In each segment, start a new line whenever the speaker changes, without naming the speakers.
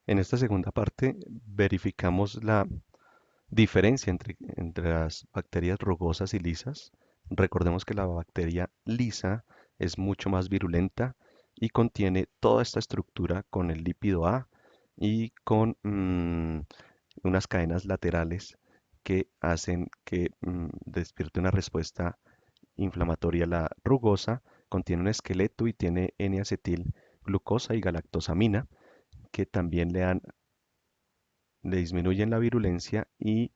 En esta segunda parte verificamos la diferencia entre las bacterias rugosas y lisas. Recordemos que la bacteria lisa es mucho más virulenta y contiene toda esta estructura con el lípido A y con unas cadenas laterales que hacen que despierte una respuesta inflamatoria. La rugosa contiene un esqueleto y tiene N-acetil glucosa y galactosamina que también le disminuyen la virulencia y,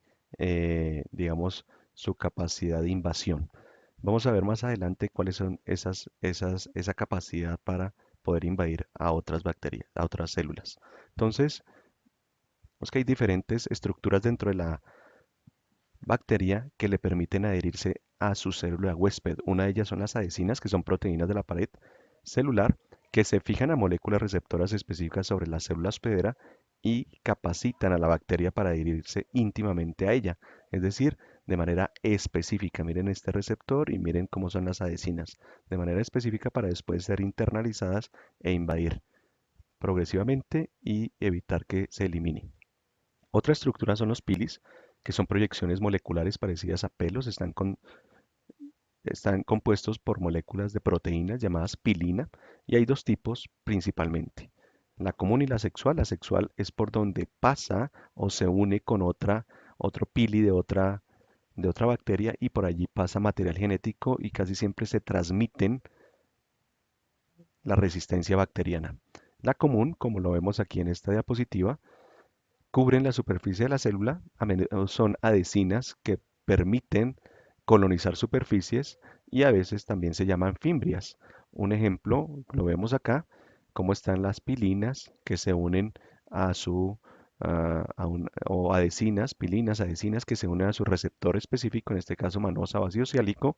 digamos, su capacidad de invasión. Vamos a ver más adelante cuáles son esa capacidad para poder invadir a otras bacterias, a otras células. Entonces, vemos que hay diferentes estructuras dentro de la bacteria que le permiten adherirse a su célula huésped. Una de ellas son las adhesinas, que son proteínas de la pared celular que se fijan a moléculas receptoras específicas sobre la célula hospedera y capacitan a la bacteria para adherirse íntimamente a ella, es decir, de manera específica. Miren este receptor y miren cómo son las adhesinas, de manera específica para después ser internalizadas e invadir progresivamente y evitar que se elimine. Otra estructura son los pilis, que son proyecciones moleculares parecidas a pelos, están compuestos por moléculas de proteínas llamadas pilina y hay dos tipos principalmente. La común y la sexual. La sexual es por donde pasa o se une con otro pili de otra bacteria y por allí pasa material genético y casi siempre se transmiten la resistencia bacteriana. La común, como lo vemos aquí en esta diapositiva, cubren la superficie de la célula, a menudo son adhesinas que permiten colonizar superficies y a veces también se llaman fimbrias. Un ejemplo, lo vemos acá, cómo están las pilinas que se unen a su o adhesinas, pilinas, adhesinas que se unen a su receptor específico, en este caso manosa vacío ciálico,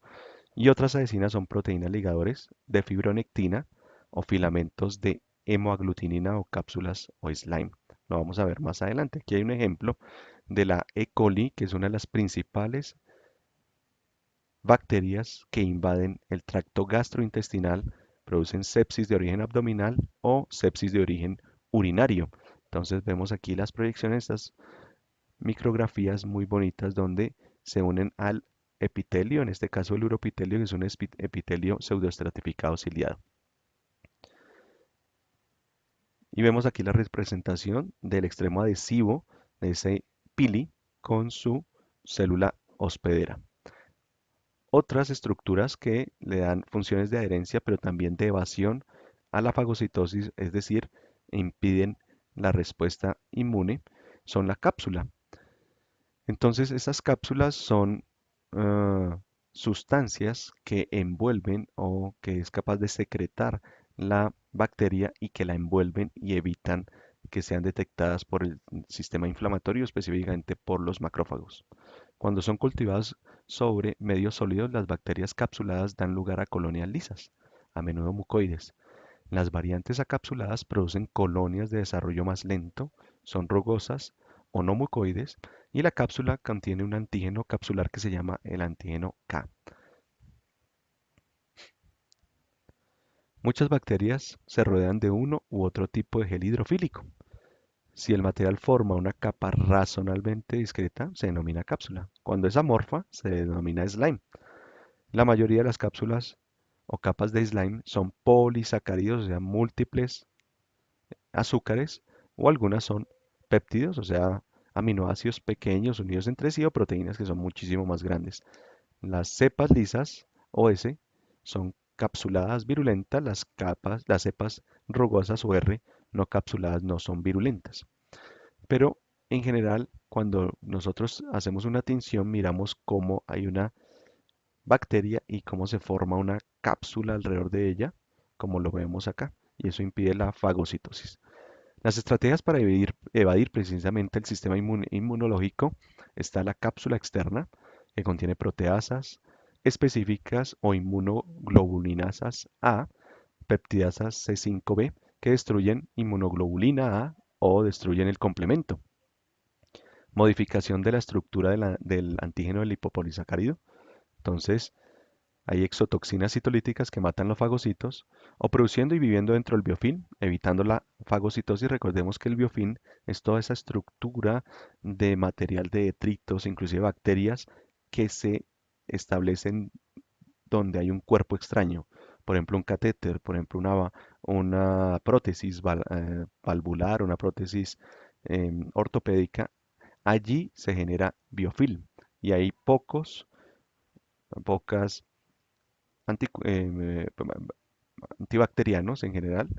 y otras adhesinas son proteínas ligadores de fibronectina o filamentos de hemoaglutinina o cápsulas o slime. Lo vamos a ver más adelante. Aquí hay un ejemplo de la E. coli, que es una de las principales bacterias que invaden el tracto gastrointestinal, producen sepsis de origen abdominal o sepsis de origen urinario. Entonces vemos aquí las proyecciones, estas micrografías muy bonitas donde se unen al epitelio, en este caso el uropitelio, que es un epitelio pseudoestratificado ciliado. Y vemos aquí la representación del extremo adhesivo de ese pili con su célula hospedera. Otras estructuras que le dan funciones de adherencia, pero también de evasión a la fagocitosis, es decir, impiden la respuesta inmune, son la cápsula. Entonces, estas cápsulas son ah, sustancias que envuelven o que es capaz de secretar la bacteria y que la envuelven y evitan que sean detectadas por el sistema inflamatorio, específicamente por los macrófagos. Cuando son cultivadas sobre medios sólidos, las bacterias capsuladas dan lugar a colonias lisas, a menudo mucoides. Las variantes acapsuladas producen colonias de desarrollo más lento, son rugosas o no mucoides y la cápsula contiene un antígeno capsular que se llama el antígeno K. Muchas bacterias se rodean de uno u otro tipo de gel hidrofílico. Si el material forma una capa razonablemente discreta, se denomina cápsula. Cuando es amorfa, se denomina slime. La mayoría de las cápsulas o capas de slime son polisacáridos, o sea, múltiples azúcares, o algunas son péptidos, o sea, aminoácidos pequeños unidos entre sí o proteínas que son muchísimo más grandes. Las cepas lisas o S son capsuladas virulentas, las cepas rugosas o R no capsuladas no son virulentas. Pero en general, cuando nosotros hacemos una tinción, miramos cómo hay una bacteria y cómo se forma una cápsula alrededor de ella, como lo vemos acá, y eso impide la fagocitosis. Las estrategias para evadir precisamente el sistema inmunológico está la cápsula externa, que contiene proteasas específicas o inmunoglobulinasas A, peptidasas C5b, que destruyen inmunoglobulina A o destruyen el complemento. Modificación de la estructura del antígeno del lipopolisacárido. Entonces, Hay exotoxinas citolíticas que matan los fagocitos, o produciendo y viviendo dentro del biofilm, evitando la fagocitosis. Recordemos que el biofilm es toda esa estructura de material de detritos, inclusive bacterias, que se establecen donde hay un cuerpo extraño. Por ejemplo, un catéter, por ejemplo, una prótesis valvular, una prótesis ortopédica. Allí se genera biofilm y hay pocas antibacterianos en general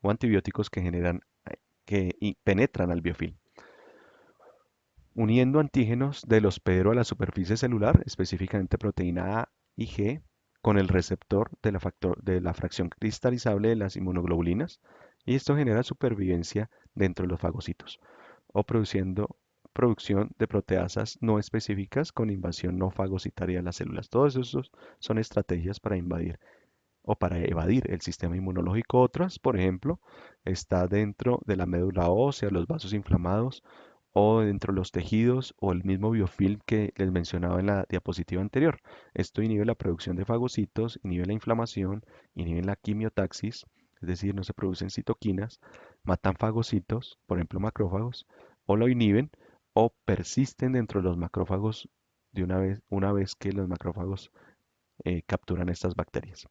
o antibióticos que penetran al biofilm, uniendo antígenos del hospedero a la superficie celular, específicamente proteína A y G, con el receptor de la fracción cristalizable de las inmunoglobulinas, y esto genera supervivencia dentro de los fagocitos, o produciendo producción de proteasas no específicas con invasión no fagocitaria de las células. Todos estos son estrategias para invadir o para evadir el sistema inmunológico. Otras, por ejemplo, está dentro de la médula ósea, los vasos inflamados o dentro de los tejidos o el mismo biofilm que les mencionaba en la diapositiva anterior. Esto inhibe la producción de fagocitos, inhibe la inflamación, inhibe la quimiotaxis, es decir, no se producen citoquinas, matan fagocitos, por ejemplo macrófagos, o lo inhiben o persisten dentro de los macrófagos una vez que los macrófagos capturan estas bacterias.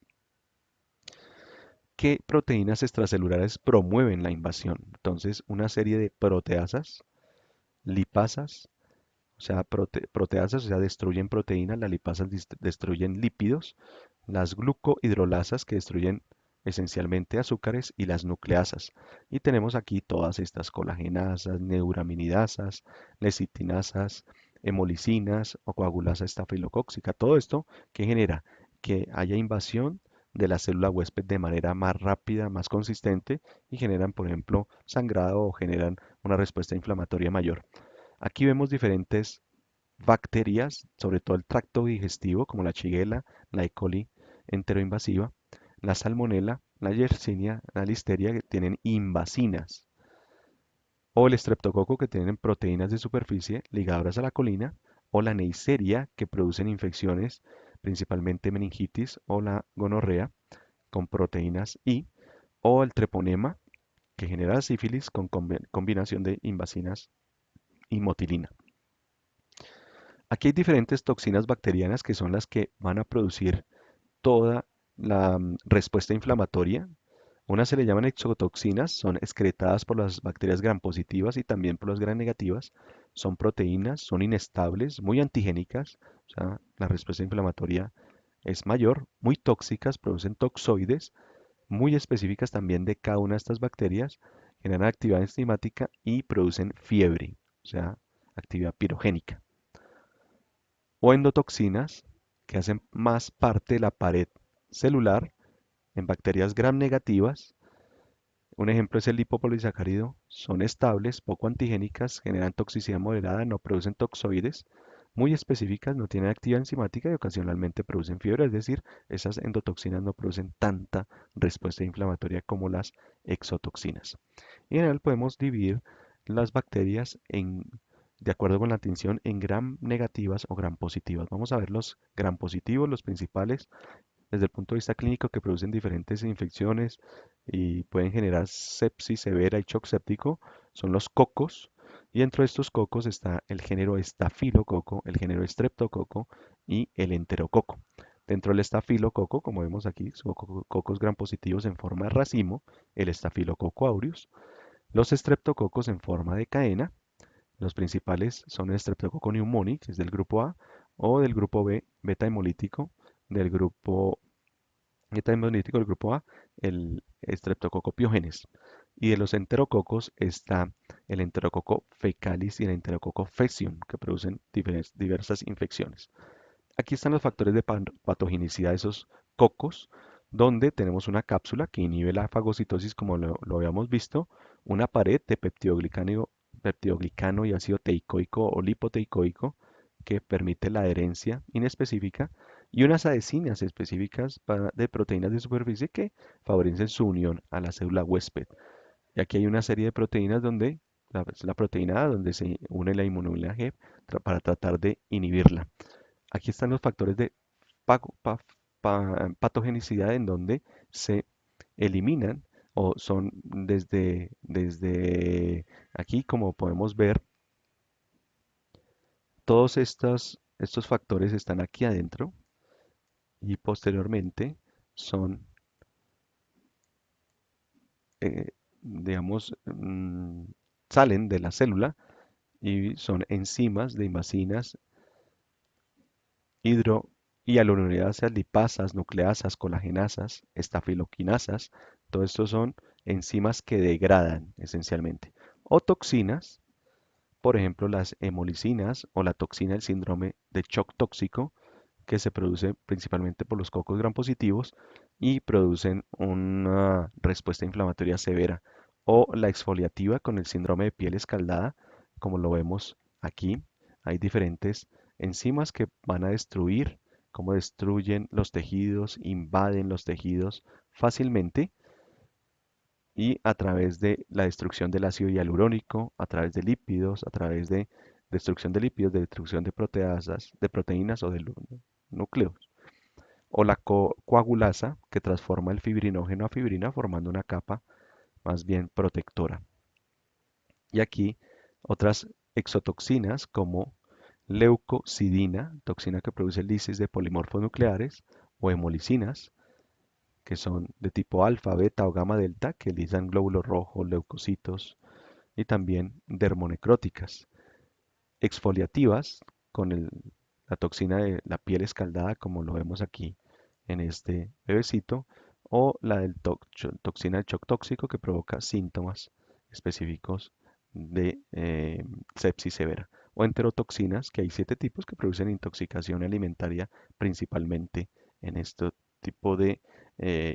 ¿Qué proteínas extracelulares promueven la invasión? Entonces, una serie de proteasas, lipasas, o sea, proteasas, o sea, destruyen proteínas, las lipasas destruyen lípidos, las glucohidrolasas que destruyen esencialmente azúcares y las nucleasas. Y tenemos aquí todas estas colagenasas, neuraminidasas, lecitinasas, hemolicinas o coagulasa estafilocóxica. Todo esto que genera que haya invasión de la célula huésped de manera más rápida, más consistente y generan, por ejemplo, sangrado o generan una respuesta inflamatoria mayor. Aquí vemos diferentes bacterias, sobre todo el tracto digestivo, como la Shigella, la E. coli enteroinvasiva, la Salmonella, la Yersinia, la Listeria, que tienen invasinas, o el Streptococo, que tienen proteínas de superficie ligadoras a la colina, o la Neisseria, que producen infecciones, principalmente meningitis o la gonorrea, con proteínas I, o el Treponema, que genera sífilis con combinación de invasinas y motilina. Aquí hay diferentes toxinas bacterianas que son las que van a producir toda la respuesta inflamatoria. Unas se le llaman exotoxinas, son excretadas por las bacterias gram positivas y también por las gram negativas. Son proteínas, son inestables, muy antigénicas, o sea, la respuesta inflamatoria es mayor, muy tóxicas, producen toxoides, muy específicas también de cada una de estas bacterias, generan actividad enzimática y producen fiebre, o sea, actividad pirogénica. O endotoxinas, que hacen más parte de la pared celular en bacterias gram negativas. Un ejemplo es el lipopolisacárido. Son estables, poco antigénicas, generan toxicidad moderada, no producen toxoides, muy específicas, no tienen actividad enzimática y ocasionalmente producen fiebre, es decir, esas endotoxinas no producen tanta respuesta inflamatoria como las exotoxinas. Y en general podemos dividir las bacterias de acuerdo con la atención en gram negativas o gram positivas. Vamos a ver los gram positivos, los principales desde el punto de vista clínico que producen diferentes infecciones y pueden generar sepsis severa y shock séptico, son los cocos. Y dentro de estos cocos está el género estafilococo, el género streptococo y el enterococo. Dentro del estafilococo, como vemos aquí, son cocos gram positivos en forma de racimo, el estafilococo aureus. Los streptococos en forma de cadena. Los principales son el Streptococcus pneumoniae, que es del grupo A, o del grupo B, beta hemolítico, del grupo beta hemolítico del grupo A, el Streptococcus pyogenes. Y de los enterococos está el Enterococo fecalis y el Enterococo faecium, que producen diversas infecciones. Aquí están los factores de patogenicidad de esos cocos, donde tenemos una cápsula que inhibe la fagocitosis, como lo habíamos visto, una pared de peptidoglicano y ácido teicoico o lipoteicoico que permite la adherencia inespecífica y unas adhesinas específicas de proteínas de superficie que favorecen su unión a la célula huésped. Y aquí hay una serie de proteínas donde la proteína A, donde se une la inmunoglobulina G para tratar de inhibirla. Aquí están los factores de patogenicidad en donde se eliminan o son desde aquí, como podemos ver, todos estos factores están aquí adentro y posteriormente son, digamos, salen de la célula y son enzimas de imacinas, hidro y aluronidasas, lipasas, nucleasas, colagenasas, estafiloquinasas. Todo esto son enzimas que degradan esencialmente. O toxinas, por ejemplo, las hemolicinas o la toxina del síndrome de shock tóxico, que se produce principalmente por los cocos gram positivos y producen una respuesta inflamatoria severa. O la exfoliativa con el síndrome de piel escaldada, como lo vemos aquí. Hay diferentes enzimas que van a destruir, como destruyen los tejidos, invaden los tejidos fácilmente y a través de la destrucción del ácido hialurónico, a través de lípidos, a través de destrucción de lípidos, de destrucción de proteasas, de proteínas o de núcleos. O la coagulasa, que transforma el fibrinógeno a fibrina formando una capa más bien protectora. Y aquí otras exotoxinas como leucocidina, toxina que produce lisis de polimorfos nucleares, o hemolicinas, que son de tipo alfa, beta o gamma delta, que lisan glóbulos rojos, leucocitos, y también dermonecróticas. Exfoliativas, con la toxina de la piel escaldada, como lo vemos aquí en este bebecito, o la del toxina del shock tóxico que provoca síntomas específicos de sepsis severa. O enterotoxinas, que hay 7 tipos que producen intoxicación alimentaria principalmente en este tipo de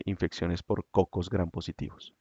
infecciones por cocos gram positivos.